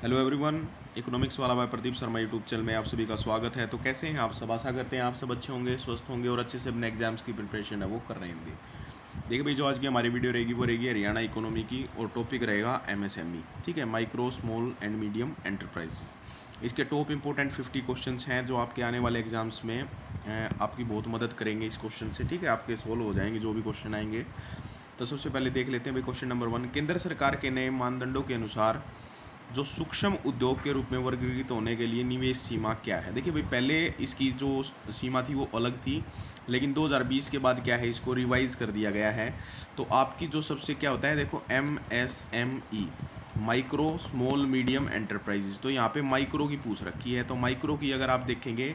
Hello everyone. Economics वाला भाई Pradeep Sharma YouTube channel में आप सभी का स्वागत है। तो कैसे हैं आप सब? आशा करते हैं आप सब अच्छे होंगे, स्वस्थ होंगे और अच्छे से अपने एग्जाम्स की प्रिपरेशन है वो कर रहे होंगे। देखिए भाई, जो आज की हमारी वीडियो रहेगी वो रहेगी हरियाणा इकोनॉमी की और टॉपिक रहेगा एमएसएमई। ठीक है, micro small and medium enterprise. इसके टॉप इंपोर्टेंट 50 क्वेश्चंस हैं जो आपके आने वाले एग्जाम्स में आपकी बहुत मदद करेंगे इस क्वेश्चन से। ठीक है, आपके सोल्व हो जाएंगे जो भी क्वेश्चन आएंगे। तो सबसे पहले देख लेते हैं भाई क्वेश्चन नंबर 1। केंद्र सरकार के नए मानदंडों के अनुसार जो सूक्ष्म उद्योग के रूप में वर्गीकृत होने के लिए निवेश सीमा क्या है? देखिए भाई, पहले इसकी जो सीमा थी वो अलग थी, लेकिन 2020 के बाद क्या है, इसको रिवाइज कर दिया गया है। तो आपकी जो सबसे क्या होता है, देखो MSME, micro small medium enterprises. तो यहाँ पे माइक्रो की पूछ रखी है। तो माइक्रो की अगर आप देखेंगे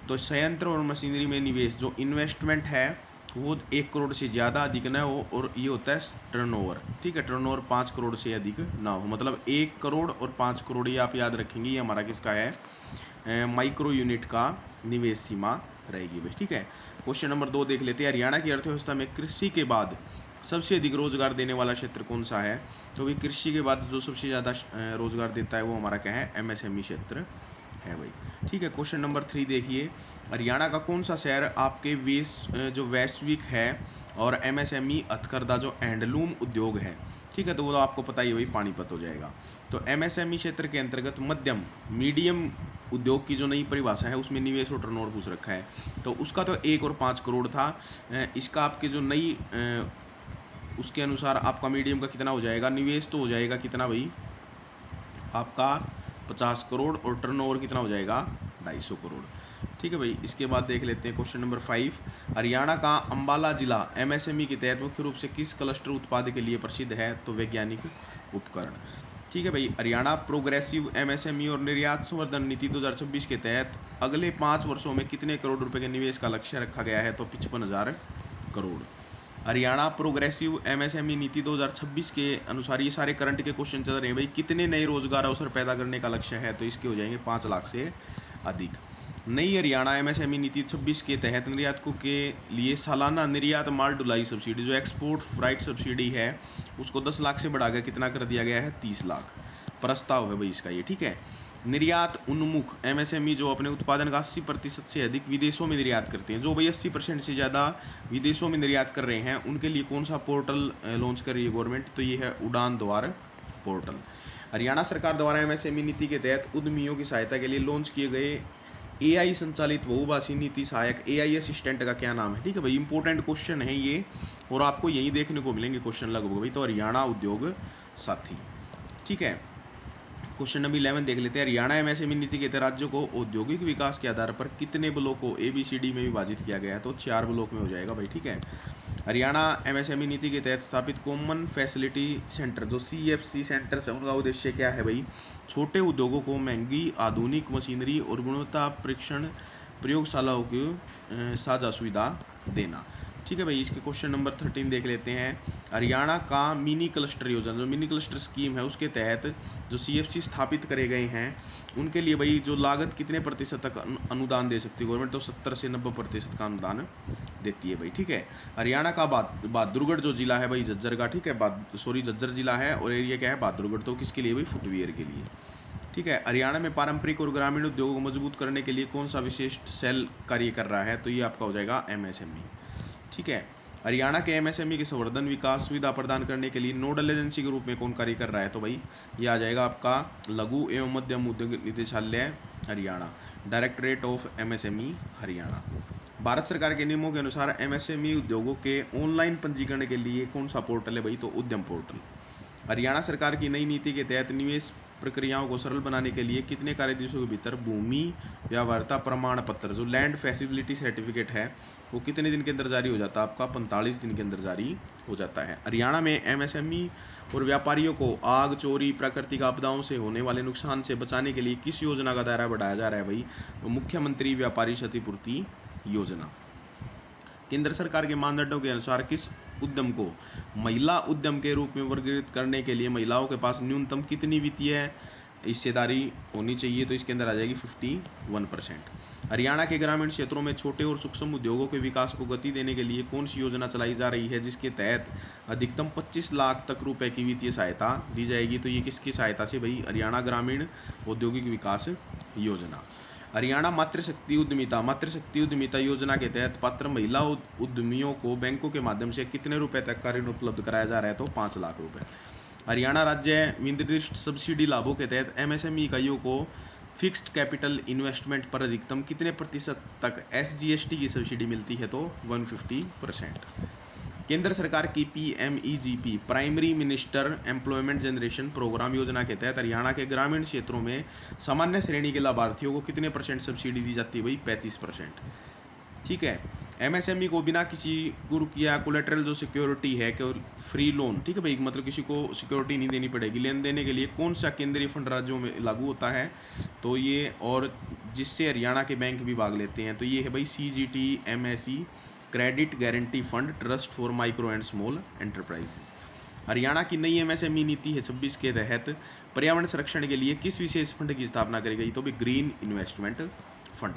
तो संयंत्र और मशीनरी में निवेश जो इन्वेस्टमेंट है वो 1 करोड़ से ज़्यादा अधिक ना हो, और ये होता है टर्नओवर। ठीक है, टर्नओवर 5 करोड़ से अधिक ना हो, मतलब 1 करोड़ और 5 करोड़, ये आप याद रखेंगे। ये हमारा किसका है? माइक्रो यूनिट का निवेश सीमा रहेगी भाई। ठीक है, क्वेश्चन नंबर 2 देख लेते हैं। हरियाणा की अर्थव्यवस्था में कृषि के बाद सबसे अधिक रोजगार देने वाला क्षेत्र कौन सा है? तो भाई कृषि के बाद जो सबसे ज़्यादा रोजगार देता है वो हमारा क्या है? MSME क्षेत्र है भाई। ठीक है, क्वेश्चन नंबर 3 देखिए। हरियाणा का कौन सा शहर आपके जो वैश्विक है और MSME हथकरघा जो हैंडलूम उद्योग है, ठीक है, तो वो तो आपको पता ही है भाई, पानीपत हो जाएगा। तो MSME क्षेत्र के अंतर्गत मध्यम मीडियम उद्योग की जो नई परिभाषा है उसमें निवेश और टर्नओवर पूछ रखा है। तो उसका तो 1 और 5 करोड़ था। इसका आपके जो नई उसके अनुसार आपका मीडियम का कितना हो जाएगा? निवेश तो हो जाएगा कितना भाई आपका? 50 करोड़, और टर्नओवर कितना हो जाएगा? 250 करोड़। ठीक है भाई, इसके बाद देख लेते हैं क्वेश्चन नंबर 5। हरियाणा का अंबाला जिला MSME के तहत मुख्य रूप से किस क्लस्टर उत्पाद के लिए प्रसिद्ध है? तो वैज्ञानिक उपकरण। ठीक है भाई, हरियाणा प्रोग्रेसिव MSME और निर्यात संवर्धन नीति 2026 के तहत अगले 5 वर्षों में कितने करोड़ रुपए के निवेश का लक्ष्य रखा गया है? तो 55,000 करोड़। हरियाणा प्रोग्रेसिव MSME नीति 2026 के अनुसार, ये सारे करंट के क्वेश्चन चल रहे हैं भाई, कितने नए रोजगार अवसर पैदा करने का लक्ष्य है? तो इसके हो जाएंगे 5 लाख से अधिक। नई हरियाणा MSME नीति 26 के तहत निर्यातकों के लिए सालाना निर्यात माल ढुलाई सब्सिडी जो एक्सपोर्ट फ्राइट सब्सिडी है उसको 10 लाख से बढ़ाकर कितना कर दिया गया है? 30 लाख। प्रस्ताव है भाई इसका ये। ठीक है, निर्यात उन्मुख MSME जो अपने उत्पादन का 80% से अधिक विदेशों में निर्यात करते हैं, जो भाई 80% से ज़्यादा विदेशों में निर्यात कर रहे हैं, उनके लिए कौन सा पोर्टल लॉन्च कर रही है गवर्नमेंट? तो ये है उड़ान द्वार पोर्टल। हरियाणा सरकार द्वारा MSME नीति के तहत उद्यमियों की सहायता के लिए लॉन्च किए गए AI संचालित बहुभाषी नीति सहायक AI असिस्टेंट का क्या नाम है? ठीक है भाई, इंपॉर्टेंट क्वेश्चन है ये, और आपको यही देखने को मिलेंगे क्वेश्चन लगभग भाई। तो हरियाणा उद्योग साथी। ठीक है, क्वेश्चन नंबर 11 देख लेते हैं। हरियाणा MSME नीति के तहत राज्यों को औद्योगिक विकास के आधार पर कितने ब्लॉक को ABCD में विभाजित किया गया है? तो 4 ब्लॉक में हो जाएगा भाई। ठीक है, हरियाणा MSME नीति के तहत स्थापित कॉमन फैसिलिटी सेंटर जो CFC सेंटर है, उनका उद्देश्य क्या है भाई? छोटे उद्योगों को महंगी आधुनिक मशीनरी और गुणवत्ता परीक्षण प्रयोगशालाओं की साझा सुविधा देना। ठीक है भाई, इसके क्वेश्चन नंबर 13 देख लेते हैं। हरियाणा का मिनी क्लस्टर योजना जो मिनी क्लस्टर स्कीम है उसके तहत जो CFC स्थापित करे गए हैं उनके लिए भाई जो लागत कितने प्रतिशत तक अनुदान दे सकती है गवर्नमेंट? तो 70 से 90% का अनुदान देती है भाई। ठीक है, हरियाणा का बहादुरगढ़ जो जिला है भाई झज्जर का, ठीक है, झज्जर जिला है, और एरिया क्या है? बहादुरगढ़। तो किसके लिए भाई? फुटवियर के लिए। ठीक है, हरियाणा में पारंपरिक और ग्रामीण उद्योगों को मजबूत करने के लिए कौन सा विशिष्ट सेल कार्य कर रहा है? तो ये आपका हो जाएगा MSME। ठीक है, हरियाणा के MSME के संवर्धन विकास सुविधा प्रदान करने के लिए नोडल एजेंसी के रूप में कौन कार्य कर रहा है? तो भाई ये आ जाएगा आपका लघु एवं मध्यम उद्योग निदेशालय Haryana, directorate of MSME Haryana. Bharat सरकार के नियमों के अनुसार MSME उद्योगों के ऑनलाइन पंजीकरण के लिए कौन सा पोर्टल है भाई? तो उद्यम पोर्टल। हरियाणा सरकार की नई नीति के तहत निवेश प्रक्रियाओं को सरल बनाने के लिए कितने कार्य दिवसों के भीतर भूमि व्यवहार्यता प्रमाण पत्र जो लैंड फैसिलिटी सर्टिफिकेट है वो कितने दिन के अंदर जारी हो जाता है? आपका 45 दिन के अंदर जारी हो जाता है। हरियाणा में MSME और व्यापारियों को आग, चोरी, प्राकृतिक आपदाओं से होने वाले नुकसान से बचाने के लिए किस योजना का दायरा बढ़ाया जा रहा है भाई? तो मुख्यमंत्री व्यापारी क्षतिपूर्ति योजना। केंद्र सरकार के मानदंडों के अनुसार किस उद्यम को महिला उद्यम के रूप में वर्गीकृत करने के लिए महिलाओं के पास न्यूनतम कितनी वित्तीय हिस्सेदारी होनी चाहिए, तो इसके अंदर आ जाएगी 51%। हरियाणा के ग्रामीण क्षेत्रों में छोटे और सूक्ष्म उद्योगों के विकास को गति देने के लिए कौन सी योजना चलाई जा रही है जिसके तहत अधिकतम 25 लाख तक रुपए की वित्तीय सहायता दी जाएगी? तो ये किसकी सहायता से भाई? हरियाणा ग्रामीण औद्योगिक विकास योजना। हरियाणा मातृशक्ति उद्यमिता योजना के तहत पात्र महिला उद्यमियों को बैंकों के माध्यम से कितने रुपए तक का ऋण उपलब्ध कराया जा रहा है? तो 5 लाख रुपए। हरियाणा राज्य विनिर्दिष्ट सब्सिडी लाभों के तहत एमएसएमई इकाइयों को फिक्स्ड कैपिटल इन्वेस्टमेंट पर अधिकतम कितने प्रतिशत तक एसजीएसटी की सब्सिडी मिलती है? तो 150%। केंद्र सरकार की PMEGP primary minister employment generation programme योजना के तहत हरियाणा के ग्रामीण क्षेत्रों में सामान्य श्रेणी के लाभार्थियों को कितने % सब्सिडी दी जाती है? भाई 35%। ठीक है। एमएसएमई को बिना किसी गुरुक या कोलेटरल जो सिक्योरिटी है, केवल फ्री लोन, ठीक है भाई, मतलब किसी को सिक्योरिटी नहीं देनी पड़ेगी, लेन देने के लिए कौन सा केंद्रीय फंड राज्यों में लागू होता है? तो ये, और जिससे हरियाणा के बैंक भी भाग लेते हैं, तो ये है भाई CGT MSE credit guarantee fund trust for micro and small enterprises. Haryana की नई एमएसएमई नीति है 26 के तहत पर्यावरण संरक्षण के लिए किस विशेष फंड की स्थापना करी गई? तो भी ग्रीन इन्वेस्टमेंट फंड।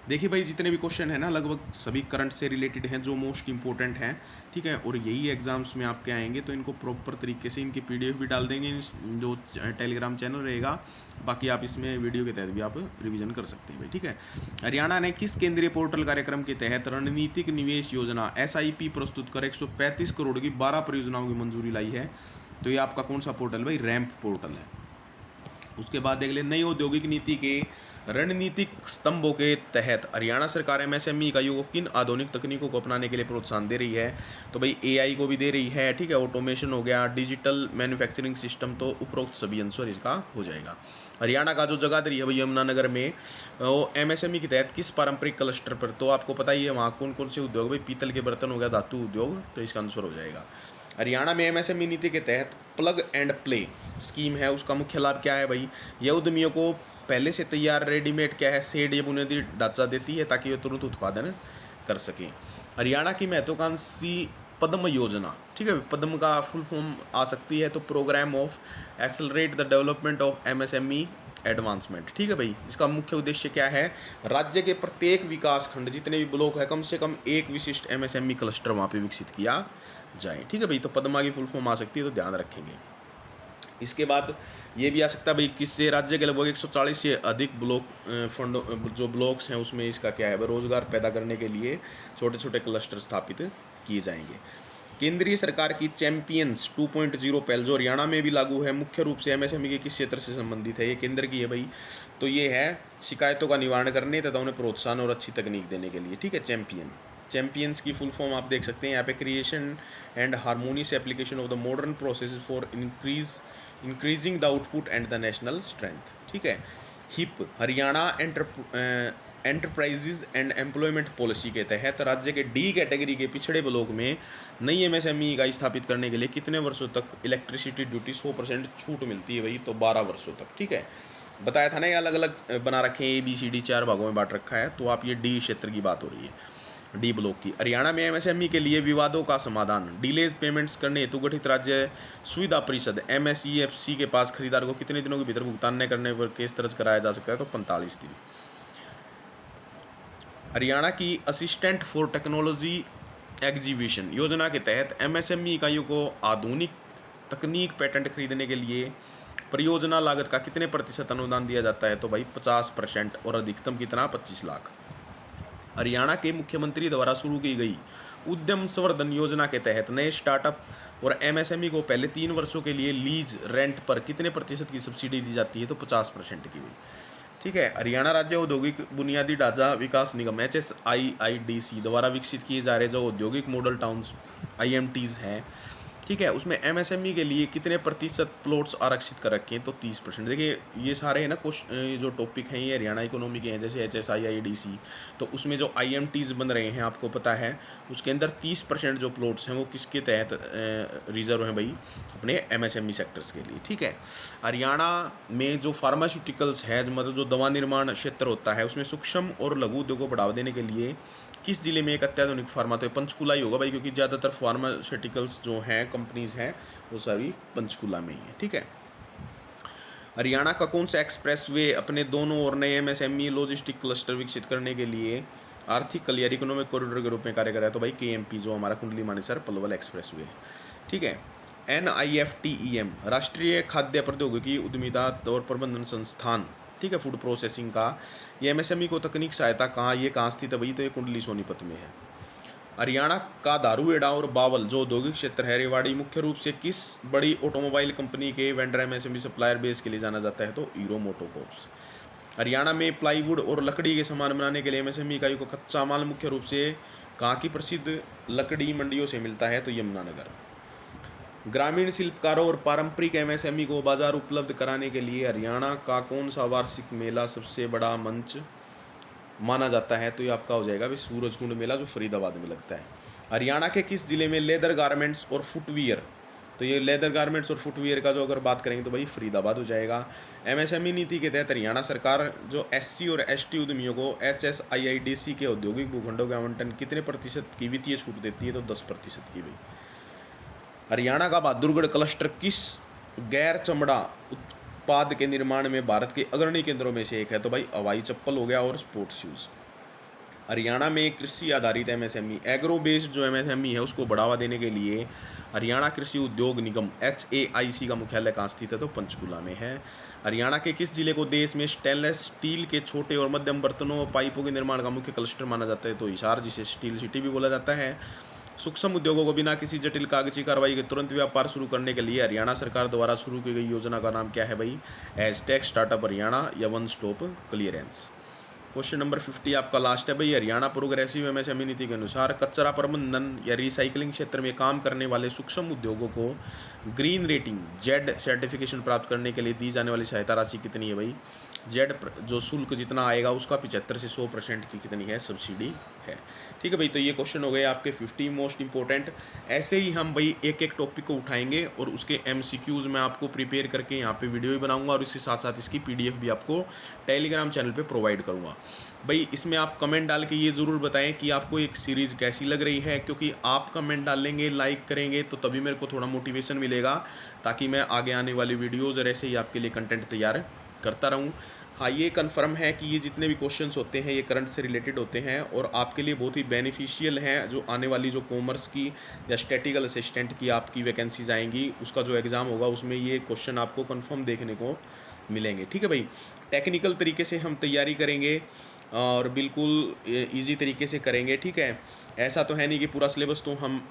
देखिए भाई, जितने भी क्वेश्चन है ना, लगभग सभी करंट से रिलेटेड हैं, जो मोस्ट इंपॉर्टेंट हैं, ठीक है, और यही एग्जाम्स में आपके आएंगे। तो इनको प्रॉपर तरीके से इनकी PDF भी डाल देंगे, जो टेलीग्राम चैनल रहेगा। बाकी आप इसमें वीडियो के तहत भी आप रिवीजन कर सकते हैं भाई, ठीक है। हरियाणा ने किस केंद्रीय पोर्टल कार्यक्रम के तहत रणनीतिक निवेश योजना SIP प्रस्तुत कर 135 करोड़ की 12 परियोजनाओं की मंजूरी लाई है? तो ये आपका कौन सा पोर्टल भाई? रैंप पोर्टल है। उसके बाद देख ले, नई औद्योगिक नीति के रणनीतिक स्तंभों के तहत हरियाणा सरकार एमएसएमई इकाइयों को किन आधुनिक तकनीकों को अपनाने के लिए प्रोत्साहन दे रही है? तो भाई AI को भी दे रही है, ठीक है, ऑटोमेशन हो गया, डिजिटल मैन्युफैक्चरिंग सिस्टम, तो उपरोक्त सभी आंसर इसका हो जाएगा। हरियाणा का जो जगाधरी है भाई यमुनानगर में, वो एमएसएमई के तहत किस पारंपरिक क्लस्टर पर? तो आपको पता ही है वहाँ कौन कौन से उद्योग भाई, पीतल के बर्तन हो गया, धातु उद्योग, तो इसका आंसर हो जाएगा। हरियाणा में एमएसएमई नीति के तहत प्लग एंड प्ले स्कीम है, उसका मुख्य लाभ क्या है भाई? यह उद्यमियों को पहले से तैयार रेडीमेड क्या है, शेड या बुनियादी ढांचा देती है ताकि वे तुरंत उत्पादन कर सकें। हरियाणा की महत्वाकांक्षी पद्म योजना, ठीक है, पद्म का फुल फॉर्म आ सकती है, तो programme of accelerate the development of MSME advancement, ठीक है भाई। इसका मुख्य उद्देश्य क्या है? राज्य के प्रत्येक विकास खंड जितने भी ब्लॉक है, कम से कम एक विशिष्ट एमएसएमई क्लस्टर वहाँ पे विकसित किया जाए, ठीक है भाई। तो पद्मा की फुल फॉर्म आ सकती है, तो ध्यान रखेंगे। इसके बाद ये भी आ सकता है भाई, किससे? राज्य के लगभग 140 से अधिक ब्लॉक फंड जो ब्लॉक्स हैं उसमें इसका क्या है, रोजगार पैदा करने के लिए छोटे छोटे क्लस्टर स्थापित किए जाएंगे। केंद्रीय सरकार की चैंपियंस 2.0 पहल जो हरियाणा में भी लागू है, मुख्य रूप से एमएसएमई के किस क्षेत्र से संबंधित है? ये केंद्र की है भाई, तो ये है शिकायतों का निवारण करने तथा उन्हें प्रोत्साहन और अच्छी तकनीक देने के लिए, ठीक है। चैंपियंस की फुल फॉर्म आप देख सकते हैं यहाँ पे, creation and harmonious application of the modern process for increasing the output and the national strength, ठीक है। Hip Haryana enterprises and employment policy के तहत राज्य के D कैटेगरी के पिछड़े ब्लॉक में नई एमएसएमई इकाई स्थापित करने के लिए कितने वर्षों तक इलेक्ट्रिसिटी ड्यूटी 100% छूट मिलती है भाई? तो 12 वर्षों तक, ठीक है। बताया था ना, ये अलग अलग बना रखे हैं, ABCD 4 भागों में बांट रखा है, तो आप ये D क्षेत्र की बात हो रही है, D ब्लॉक की। हरियाणा में एमएसएमई के लिए विवादों का समाधान डिले पेमेंट्स करने हेतु गठित राज्य सुविधा परिषद MSEFC के पास खरीदार को कितने दिनों के भीतर भुगतान न करने पर केस दर्ज कराया जा सकता है? तो 45 दिन। हरियाणा की असिस्टेंट फॉर टेक्नोलॉजी एग्जीबिशन योजना के तहत एमएसएमई इकाइयों को आधुनिक तकनीक पैटेंट खरीदने के लिए परियोजना लागत का कितने % अनुदान दिया जाता है? तो भाई 50%, और अधिकतम कितना? 25 लाख। हरियाणा के मुख्यमंत्री द्वारा शुरू की गई उद्यम संवर्धन योजना के तहत नए स्टार्टअप और एमएसएमई को पहले 3 वर्षों के लिए लीज रेंट पर कितने % की सब्सिडी दी जाती है? तो 50% की हुई, ठीक है। हरियाणा राज्य औद्योगिक बुनियादी ढांचा विकास निगम HSIIDC द्वारा विकसित किए जा रहे जो औद्योगिक मॉडल टाउन्स IMTs हैं, ठीक है, उसमें एमएसएमई के लिए कितने % प्लॉट्स आरक्षित कर रखे हैं? तो 30%। देखिए ये सारे है ना जो टॉपिक हैं, ये हरियाणा इकोनॉमी के हैं, जैसे HSIIDC, तो उसमें जो IMTs बन रहे हैं आपको पता है, उसके अंदर 30% जो प्लॉट्स हैं वो किसके तहत रिजर्व हैं भाई? अपने एमएसएमई सेक्टर्स के लिए, ठीक है। हरियाणा में जो फार्मास्यूटिकल्स है, मतलब जो दवा निर्माण क्षेत्र होता है, उसमें सूक्ष्म और लघु उद्योग को बढ़ावा देने के लिए किस जिले में एक अत्याधुनिक फार्मा? तो पंचकुला ही होगा भाई, क्योंकि ज़्यादातर फार्मास्यूटिकल्स जो हैं कंपनीज हैं वो सारी पंचकुला में ही है, ठीक है। हरियाणा का कौन सा एक्सप्रेसवे अपने दोनों ओर नए एमएसएमई लॉजिस्टिक क्लस्टर विकसित करने के लिए आर्थिक कलियर इकोनॉमिक कॉरिडोर के रूप में कार्य कर रहा है? तो भाई केएमपी, जो हमारा कुंडली मानेसर पलवल एक्सप्रेसवे है। ठीक है। NIFTEM राष्ट्रीय खाद्य प्रौद्योगिकी उद्यमिता और प्रबंधन संस्थान, ठीक है, फूड प्रोसेसिंग का, ये एमएसएमई को तकनीक सहायता कहाँ, ये कहाँ स्थित है भाई? तो ये कुंडली सोनीपत में है। हरियाणा का दारूहेड़ा और बावल जो औद्योगिक क्षेत्र है रेवाड़ी मुख्य रूप से किस बड़ी ऑटोमोबाइल कंपनी के वेंडर एमएसएमई सप्लायर बेस के लिए जाना जाता है? तो हीरो मोटोकॉर्प्स। हरियाणा में प्लाईवुड और लकड़ी के सामान बनाने के लिए एमएसएमई इकाई को कच्चा माल मुख्य रूप से कहाँ की प्रसिद्ध लकड़ी मंडियों से मिलता है? तो यमुनानगर। ग्रामीण शिल्पकारों और पारंपरिक एमएसएमई को बाजार उपलब्ध कराने के लिए हरियाणा का कौन सा वार्षिक मेला सबसे बड़ा मंच माना जाता है? तो ये आपका हो जाएगा भी सूरजकुंड मेला, जो फरीदाबाद में लगता है। हरियाणा के किस जिले में लेदर गारमेंट्स और फुटवियर, तो ये लेदर गारमेंट्स और फुटवियर का जो अगर बात करेंगे तो भाई फरीदाबाद हो जाएगा। एमएसएमई नीति के तहत हरियाणा सरकार जो SC और ST उद्यमियों को HSIIDC के औद्योगिक भूखंडों के आवंटन कितने प्रतिशत की वित्तीय छूट देती है? तो 10% की भाई। हरियाणा का बहादुरगढ़ क्लस्टर किस गैर चमड़ा उत्पाद के निर्माण में भारत के अग्रणी केंद्रों में से एक है? तो भाई हवाई चप्पल हो गया और स्पोर्ट्स शूज़। हरियाणा में कृषि आधारित एमएसएमई एग्रो बेस्ड जो एमएसएमई है उसको बढ़ावा देने के लिए हरियाणा कृषि उद्योग निगम HAIC का मुख्यालय कहाँ स्थित है? तो पंचकुला में है। हरियाणा के किस जिले को देश में स्टेनलेस स्टील के छोटे और मध्यम बर्तनों और पाइपों के निर्माण का मुख्य क्लस्टर माना जाता है? तो हिसार, जिसे स्टील सिटी भी बोला जाता है। सूक्ष्म उद्योगों को बिना किसी जटिल कागजी कार्रवाई के तुरंत व्यापार शुरू करने के लिए हरियाणा सरकार द्वारा शुरू की गई योजना का नाम क्या है भाई? हैशटैग स्टार्टअप हरियाणा या one stop clearance. Question number 50 आपका लास्ट है भाई। हरियाणा प्रोग्रेसिव एमएसएमई नीति के अनुसार कचरा प्रबंधन या रिसाइकलिंग क्षेत्र में काम करने वाले सूक्ष्म उद्योगों को ग्रीन रेटिंग जेड सर्टिफिकेशन प्राप्त करने के लिए दी जाने वाली सहायता राशि कितनी है भाई? जेड जो शुल्क जितना आएगा उसका 75 से 100% की कितनी है? सब्सिडी है। ठीक है भाई, तो ये क्वेश्चन हो गए आपके 50 मोस्ट इंपॉर्टेंट। ऐसे ही हम भाई एक एक टॉपिक को उठाएंगे और उसके MCQs मैं आपको प्रिपेयर करके यहाँ पे वीडियो भी बनाऊंगा और इसके साथ साथ इसकी PDF भी आपको टेलीग्राम चैनल पे प्रोवाइड करूँगा। भाई इसमें आप कमेंट डाल के ये ज़रूर बताएं कि आपको एक सीरीज़ कैसी लग रही है, क्योंकि आप कमेंट डालेंगे, लाइक करेंगे तो तभी मेरे को थोड़ा मोटिवेशन मिलेगा, ताकि मैं आगे आने वाली वीडियोज़ और ऐसे ही आपके लिए कंटेंट तैयार करता रहूं। हाँ, ये कंफर्म है कि ये जितने भी क्वेश्चंस होते हैं ये करंट से रिलेटेड होते हैं और आपके लिए बहुत ही बेनिफिशियल हैं। जो आने वाली जो कॉमर्स की या स्टैटिकल असिस्टेंट की आपकी वैकेंसीज आएंगी, उसका जो एग्ज़ाम होगा उसमें ये क्वेश्चन आपको कंफर्म देखने को मिलेंगे। ठीक है भाई, टेक्निकल तरीके से हम तैयारी करेंगे और बिल्कुल इजी तरीके से करेंगे। ठीक है, ऐसा तो है नहीं कि पूरा सिलेबस तो हम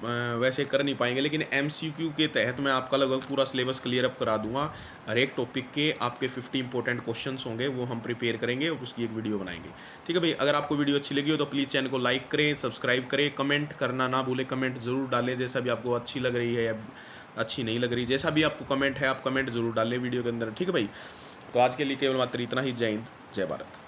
वैसे कर नहीं पाएंगे, लेकिन MCQ के तहत मैं आपका लगभग पूरा सिलेबस क्लियर अप करा दूंगा। हर एक टॉपिक के आपके 50 इंपॉर्टेंट क्वेश्चंस होंगे, वो हम प्रिपेयर करेंगे और उसकी एक वीडियो बनाएंगे। ठीक है भाई, अगर आपको वीडियो अच्छी लगी हो तो प्लीज़ चैनल को लाइक करें, सब्सक्राइब करें, कमेंट करना ना भूलें, कमेंट ज़रूर डालें जैसा भी आपको अच्छी लग रही है या अच्छी नहीं लग रही, जैसा भी आपको कमेंट है आप कमेंट ज़रूर डालें वीडियो के अंदर। ठीक है भाई, तो आज के लिए केवल मात्र इतना ही। जय हिंद, जय भारत।